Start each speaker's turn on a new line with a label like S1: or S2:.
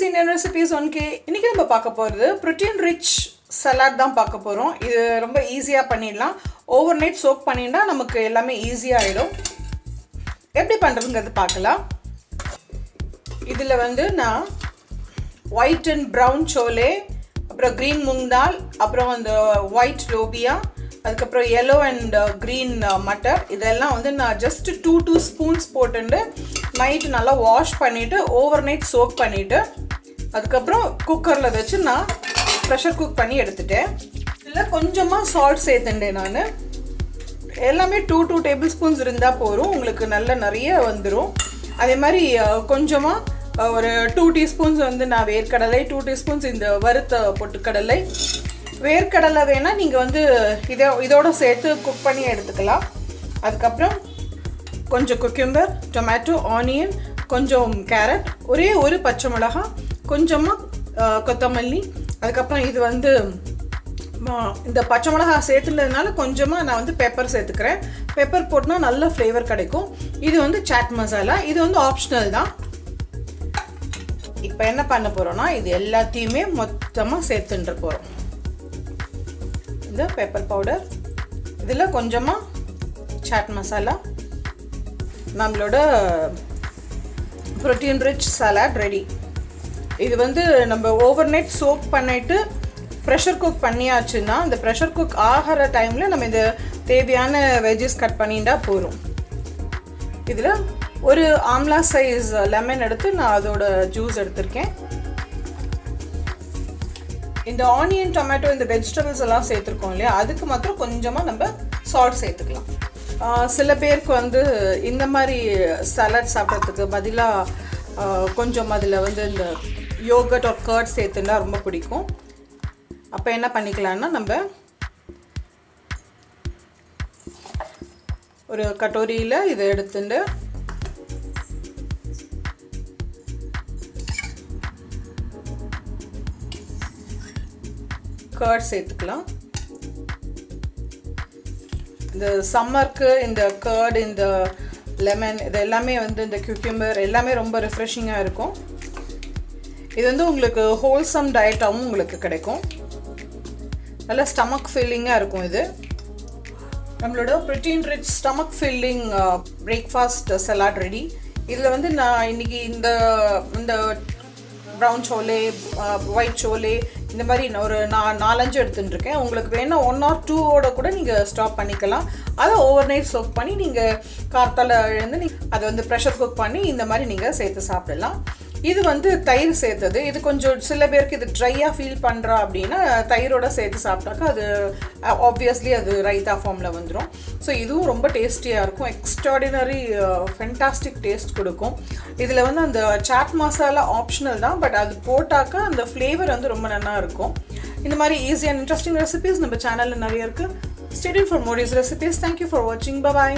S1: Foodies Indian recipes onke இன்னைக்கு நம்ம பார்க்க போறது protein rich salad தான் பார்க்க போறோம். இது ரொம்ப ஈஸியா பண்ணிடலாம். ஓவர்நைட் சோக் பண்ணினா நமக்கு எல்லாமே ஈஸியா ஆயிடும். எப்படி பண்றதுங்கிறது பார்க்கலாம். இதுல வந்து நான் white and brown chole, அப்புறம் green moong dal, அப்புறம் அந்த white lobia, அதுக்கப்புறம் yellow and green மட்டர் இதெல்லாம் வந்து நான் just 2 ஸ்பூன்ஸ் போட்டுட்டு நைட் நல்லா வாஷ் பண்ணிட்டு ஓவர்நைட் சோக் பண்ணிட்டு அதுக்கப்புறம் குக்கர்ல வச்சு நான் பிரஷர் குக் பண்ணி எடுத்துட்டேன். இதுல கொஞ்சமா சால்ட் சேர்த்துட்டேன் நான். எல்லாமே 2 டேபிள்ஸ்பூன்ஸ் இருந்தா போதும், உங்களுக்கு நல்ல நிறைய வந்துரும். அதே மாதிரி கொஞ்சமா ஒரு 2 டீஸ்பூன்ஸ் வந்து நான் வேர்க்கடலை, 2 டீஸ்பூன்ஸ் இந்த வறுத்த பொட்டுக்கடலை. வேர்க்கடலை வேணா நீங்க வந்து இதோட சேர்த்து குக் பண்ணி எடுத்துக்கலாம். அதுக்கப்புறம் கொஞ்சம் குக்கும்பர், டொமேட்டோ, ஆனியன், கொஞ்சம் கேரட், ஒரே ஒரு பச்சை மிளகாய், கொஞ்சமா கொத்தமல்லி. அதுக்கப்புறம் இது வந்து இந்த பச்சை மிளகாய் சேர்த்துனதுனால கொஞ்சமா நான் வந்து பெப்பர் சேர்த்துக்கிறேன். பெப்பர் போட்டா நல்ல ஃப்ளேவர் கிடைக்கும். இது வந்து சாட் மசாலா, இது வந்து ஆப்ஷனல் தான். இப்போ என்ன பண்ண போறோம்னா இது எல்லாத்தையுமே மொத்தமா சேர்த்துட்டு போறோம். இந்த பெப்பர் பவுடர், இதுல கொஞ்சமா சாட் மசாலா, நம்மளோட protein rich salad ரெடி. இது வந்து நம்ம ஓவர்நைட் சோக் பண்ணிட்டு ப்ரெஷர் குக் பண்ணியாச்சுன்னா இந்த ப்ரெஷர் குக் ஆகிற டைம்ல நம்ம இந்த தேவையான வெஜ்ஜஸ் கட் பண்ணிட்டா போதும். இதுல ஒரு ஆம்லா சைஸ் லெமன் எடுத்து நான் அதோட ஜூஸ் எடுத்துர்க்கேன். இந்த ஆனியன், டொமேட்டோ, இந்த வெஜிடபிள்ஸ் எல்லாம் சேர்த்துருக்கோம் இல்லையா, அதுக்கு மாத்திரம் கொஞ்சமா நம்ம சால்ட் சேர்த்துக்கலாம். சில பேருக்கு வந்து இந்த மாதிரி சலாட் சாப்பிட்றதுக்கு பதிலாக கொஞ்சம் அதில் வந்து இந்த யோகர்ட் ஆர் கர்ட் சேர்த்துன்னா ரொம்ப பிடிக்கும். அப்போ என்ன பண்ணிக்கலாம்னா நம்ம ஒரு கட்டோரியில் இதை எடுத்துட்டு கர்ட் சேர்த்துக்கலாம். இந்த சம்மருக்கு இந்த கர்ட், இந்த லெமன், இது எல்லாமே வந்து இந்த cucumber எல்லாமே ரொம்ப ரிஃப்ரெஷிங்காக இருக்கும். இது வந்து உங்களுக்கு ஹோல்சம் டயட்டாகவும் உங்களுக்கு கிடைக்கும். நல்ல ஸ்டமக் ஃபில்லிங்காக இருக்கும். இது நம்மளோட protein rich stomach filling breakfast salad ready. இதில் வந்து நான் இன்னைக்கு இந்த ப்ரௌன் சோலே, ஒயிட் சோலே, இந்த மாதிரி ஒரு 4-5 எடுத்துட்டு இருக்கேன். உங்களுக்கு வேணா 1 or 2 கூட நீங்கள் ஸ்டாப் பண்ணிக்கலாம். அதை ஓவர்நைட் சோக் பண்ணி நீங்கள் கார்த்தால எழுந்து அதை வந்து ப்ரெஷர் குக் பண்ணி இந்த மாதிரி நீங்கள் சேர்த்து சாப்பிடலாம். இது வந்து தயிர் சேர்த்தது. இது கொஞ்சம் சில பேருக்கு இது ட்ரையாக ஃபீல் பண்ணுறா அப்படின்னா தயிரோட சேர்த்து சாப்பிட்டாக்கா அது ஆப்வியஸ்லி அது ரைத்தா ஃபார்மில் வந்துடும். ஸோ இதுவும் ரொம்ப டேஸ்டியாக இருக்கும். எக்ஸ்ட்ராடினரி ஃபென்டாஸ்டிக் டேஸ்ட் கொடுக்கும். இதில் வந்து அந்த சாட் மசாலா ஆப்ஷனல் தான், பட் அது போட்டாக்கா அந்த ஃப்ளேவர் வந்து ரொம்ப நல்லா இருக்கும். இந்த மாதிரி ஈஸி அண்ட் இன்ட்ரெஸ்டிங் ரெசிபீஸ் நம்ம சேனலில் நிறைய இருக்குது. Stay tuned for more recipes. Thank you for watching. Bye bye.